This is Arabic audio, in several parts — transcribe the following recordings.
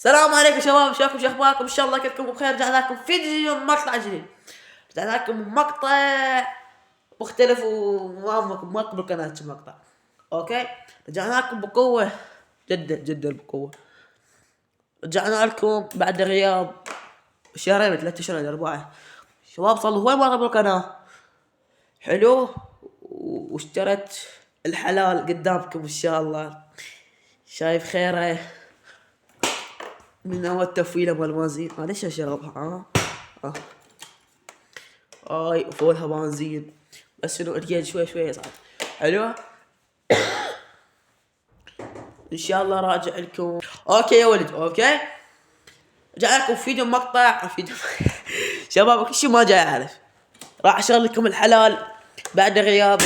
السلام عليكم شباب، شلونكم؟ شو اخباركم؟ ان شاء الله كلكم بخير. رجعنا لكم فيديو مقطع جديد، رجعنا لكم مقطع مختلف وما قبل قناة المقطع. اوكي، رجعنا لكم بقوة جدا جدا بقوة. رجعنا لكم بعد غياب شهرين 3 شهور 4. شباب صلوا وين مرة بالقناة حلو، واشترت الحلال قدامكم ان شاء الله. شايف خيره من اول تفويله مال بنزين. معليش اشربها هاي فولها بنزين، بس شنو الجيل شوي شوي يصعد. حلو ان شاء الله راجع لكم. اوكي يا ولد، اوكي رجع لكم فيديو مقطع شباب كل شيء ما جاي اعرف. راح اشغل لكم الحلال بعد غياب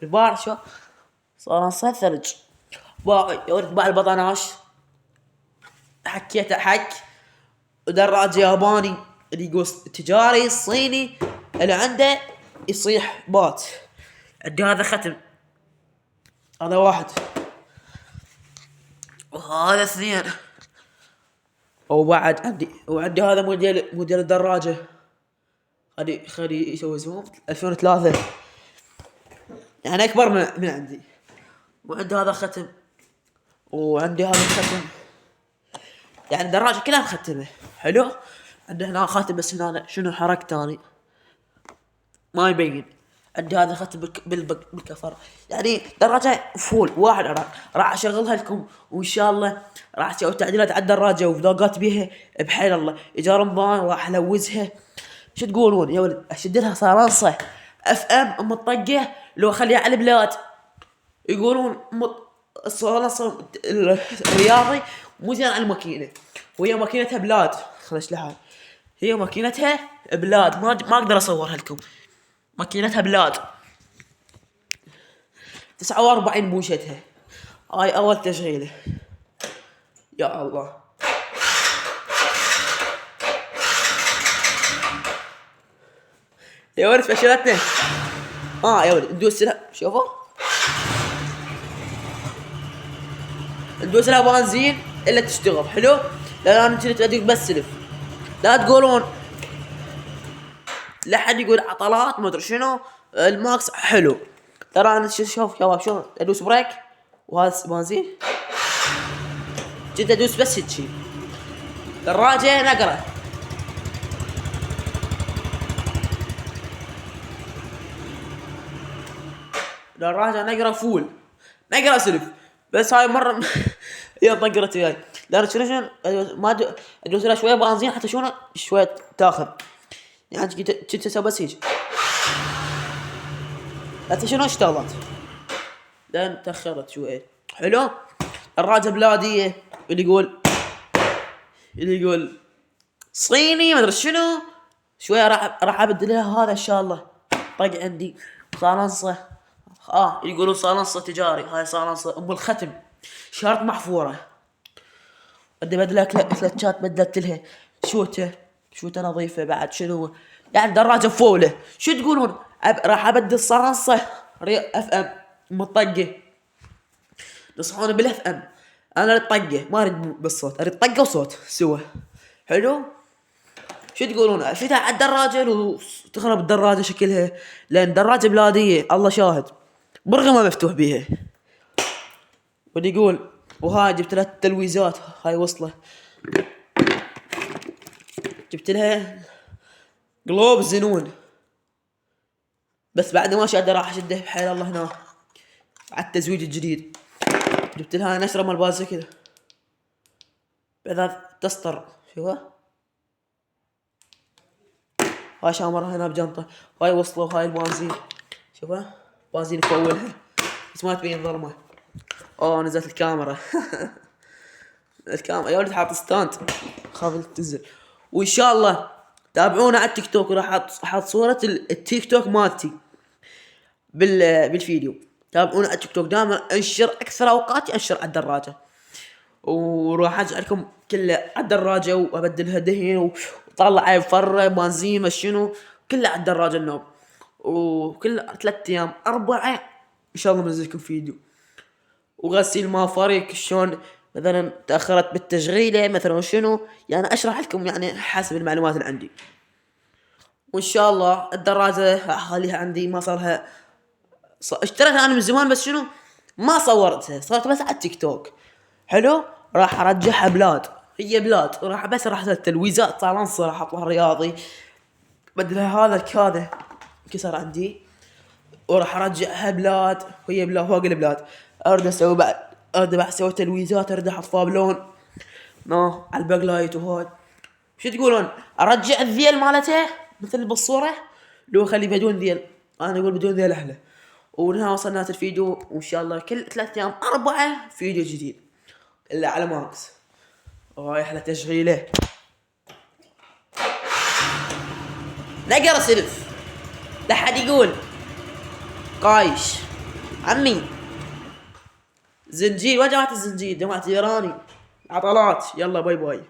البار. شو صار نص ثلج يا ولد. باع البطناش، حكيت حك، ودراج ياباني اللي يقول تجاري الصيني اللي عنده يصيح بات. عندي هذا ختم، هذا واحد، وهذا اثنين، وبعد وعندي هذا موديل الدراجة. خلي يسوي زوم 2003، يعني اكبر من عندي. وعندي هذا ختم، وعندي هذا الختم، يعني الدراجة كلها مختمة. حلو، عندي هنا خاتم بس هنا شنو حركة تاني ما يبين. عندي هذا ختم بالكفر، يعني دراجة فول واحد. راح اشغلها لكم، وان شاء الله راح اسوي تعديلات على الدراجة وفلوقات بيها بحيل الله. ايجار مبان راح الوزها. شو تقولون يا ولد؟ اشد لها صارنصة اف ام الطقة لو اخليها على البلاد؟ يقولون الصارنصة الرياضي مو زين على الماكينة، وهي ماكينتها بلاد. خلش لها، هي ماكينتها بلاد، ما اقدر اصورها لكم. ماكينتها بلاد 49 بوشتها. هاي اول تشغيله. يا الله، يا ولد فشلتنا. يا ولد ندوس لها، شوفوا ندوس لها بنزين الا تشتغل. حلو، لا انا كنت اديك بس سلف، لا تقولون لا حد يقول عطلات ما ادري شنو. الماكس حلو ترى. انا شوف شباب شلون ادوس بريك وهذا بنزين، جيت ادوس بس هيك. دراجة نقرة، دراجة نقرة فول، نقرة سلف. بس هاي مرة هي طقرت وياي. لا شنو ما ادوس لها شوية بنزين حتى شنو شوية تاخذ، يعني كنت اسوي بس هيك حتى شنو اشتغلت، لان تاخرت شوية. حلو، الدراجة بلادية اللي يقول صيني ما ادري شنو. شويه راح ابدلها. هذا ان شاء الله طق عندي صالنصه. يقولون صالنصه تجاري، هاي صالنصه ام الختم شارت محفوره. بدي بدلها كلتشات، بدلت لها شوته نظيفه بعد. شنو يعني دراجه فوله. شو تقولون؟ راح ابدل صالنصه اف ام مطقه. نصحوني بالاف ام، انا اريد طقه ما اريد بالصوت، اريد طقه وصوت سوا. حلو، شو تقولون؟ اشيلها على الدراجة لو تخرب الدراجة شكلها، لان دراجة بلادية الله شاهد برغمة مفتوح بيها. ودي يقول وهاي جبت لها تلويزات، هاي وصله جبت لها قلوب زنون، بس بعد ما شاد راح اشده بحيل الله هنا على التزويج الجديد. جبت لها نشرة مال بازكل بعد تسطر. شوفها هاي شامرها هنا بجنطة، هاي وصله، وهاي البنزين. شوفها بنزين يفولها بس ما تبين ظلمة. نزلت الكاميرا الكاميرا يا ولد حاط ستاند خاف تنزل. وان شاء الله تابعونا على التيك توك، راح احط صورة التيك توك مالتي بالفيديو. تابعونا على التيك توك، دائما انشر اكثر اوقاتي انشر على الدراجة، وراح اجعلكم كله على الدراجة وابدلها دهن وطلع فرة بنزين شنو كله على الدراجة النوم. وكل 3 ايام 4 ان شاء الله بنزل لكم فيديو. وغسيل ما فريق شلون مثلا تأخرت بالتشغيلة مثلا شنو، يعني اشرح لكم يعني حسب المعلومات اللي عندي. وان شاء الله الدراجة اخليها عندي، ما صارها اشتريتها انا من زمان، بس شنو ما صورتها، صارت بس على التيك توك. حلو، راح ارجعها بلاد، هي بلاد راح بس راح التلويزات صالونسو راح اطلع رياضي، بدلها هذا الكاذا كسر عندي، وراح ارجعها بلاد، وهي بلاد فوق البلاد. اريد اسوي بعد، اريد اسوي تلويزات، اريد احط فابلون على الباك لايت وهاي. شو تقولون ارجع الذيل مالته مثل بالصورة، لو اخلي بدون ذيل؟ انا اقول بدون ذيل احلى. ونها وصلنا الفيديو، وان شاء الله كل 3 ايام 4 فيديو جديد الا على ماكس. وهاي احلى تشغيله. نقر سلف، لا حد يقول قايش عمي. زنجير، وين جماعة الزنجير؟ جماعة ايراني عطلات. يلا باي باي.